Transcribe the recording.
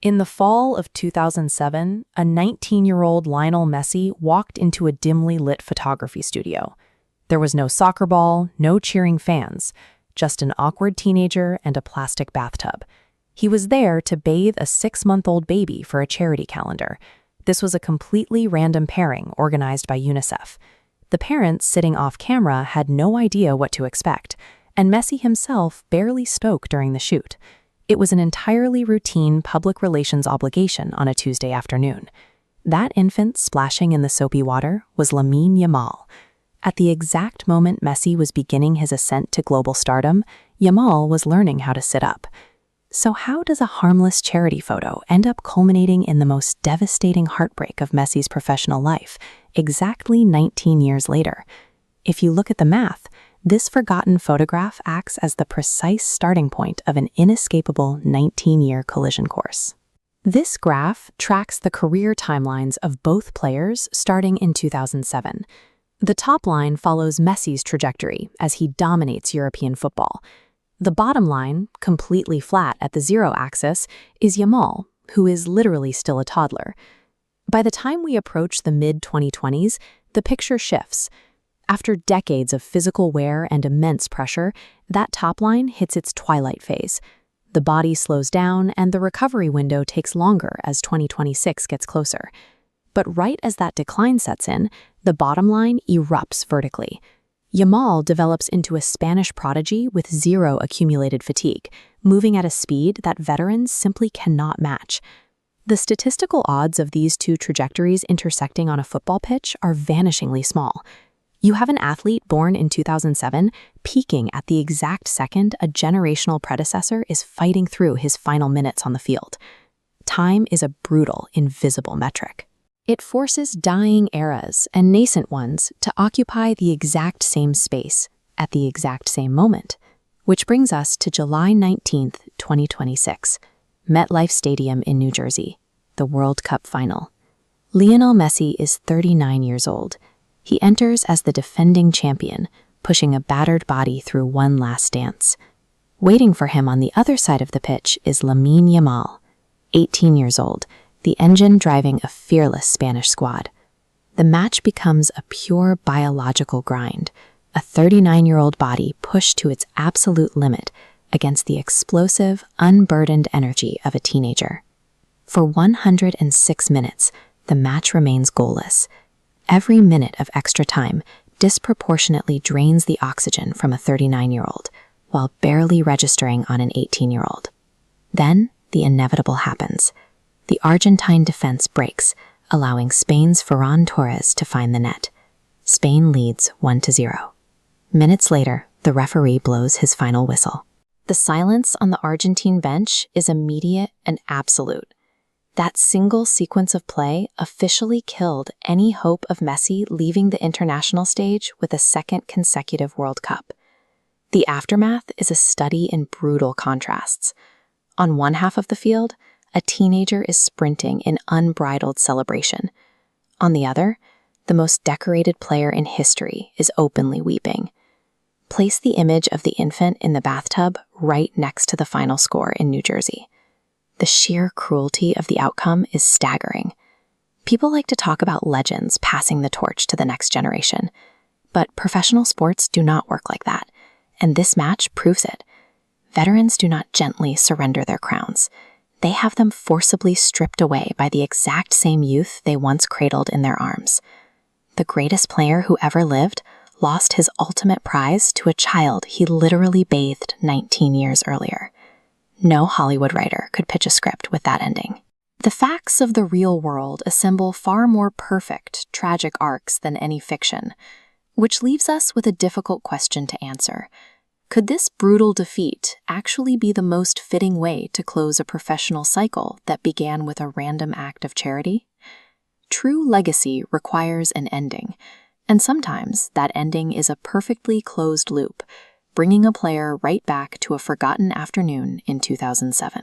In the fall of 2007, a 19-year-old Lionel Messi walked into a dimly lit photography studio. There was no soccer ball, no cheering fans, just an awkward teenager and a plastic bathtub. He was there to bathe a 6-month-old baby for a charity calendar. This was a completely random pairing organized by UNICEF. The parents sitting off camera had no idea what to expect, and Messi himself barely spoke during the shoot. It was an entirely routine public relations obligation on a Tuesday afternoon. That infant splashing in the soapy water was Lamine Yamal. At the exact moment Messi was beginning his ascent to global stardom, Yamal was learning how to sit up. So how does a harmless charity photo end up culminating in the most devastating heartbreak of Messi's professional life, exactly 19 years later? If you look at the math, this forgotten photograph acts as the precise starting point of an inescapable 19-year collision course. This graph tracks the career timelines of both players starting in 2007. The top line follows Messi's trajectory as he dominates European football. The bottom line, completely flat at the zero axis, is Yamal, who is literally still a toddler. By the time we approach the mid-2020s, the picture shifts. After decades of physical wear and immense pressure, that top line hits its twilight phase. The body slows down and the recovery window takes longer as 2026 gets closer. But right as that decline sets in, the bottom line erupts vertically. Yamal develops into a Spanish prodigy with zero accumulated fatigue, moving at a speed that veterans simply cannot match. The statistical odds of these two trajectories intersecting on a football pitch are vanishingly small. You have an athlete born in 2007 peaking at the exact second a generational predecessor is fighting through his final minutes on the field. Time is a brutal, invisible metric. It forces dying eras and nascent ones to occupy the exact same space at the exact same moment. Which brings us to July 19th, 2026, MetLife Stadium in New Jersey, the World Cup Final. Lionel Messi is 39 years old. He enters as the defending champion, pushing a battered body through one last dance. Waiting for him on the other side of the pitch is Lamine Yamal, 18 years old, the engine driving a fearless Spanish squad. The match becomes a pure biological grind, a 39-year-old body pushed to its absolute limit against the explosive, unburdened energy of a teenager. For 106 minutes, the match remains goalless. Every minute of extra time disproportionately drains the oxygen from a 39-year-old, while barely registering on an 18-year-old. Then, the inevitable happens. The Argentine defense breaks, allowing Spain's Ferran Torres to find the net. Spain leads 1-0. Minutes later, the referee blows his final whistle. The silence on the Argentine bench is immediate and absolute. That single sequence of play officially killed any hope of Messi leaving the international stage with a second consecutive World Cup. The aftermath is a study in brutal contrasts. On one half of the field, a teenager is sprinting in unbridled celebration. On the other, the most decorated player in history is openly weeping. Place the image of the infant in the bathtub right next to the final score in New Jersey. The sheer cruelty of the outcome is staggering. People like to talk about legends passing the torch to the next generation, but professional sports do not work like that, and this match proves it. Veterans do not gently surrender their crowns. They have them forcibly stripped away by the exact same youth they once cradled in their arms. The greatest player who ever lived lost his ultimate prize to a child he literally bathed 19 years earlier. No Hollywood writer could pitch a script with that ending. The facts of the real world assemble far more perfect, tragic arcs than any fiction, which leaves us with a difficult question to answer. Could this brutal defeat actually be the most fitting way to close a professional cycle that began with a random act of charity? True legacy requires an ending, and sometimes that ending is a perfectly closed loop, bringing a player right back to a forgotten afternoon in 2007.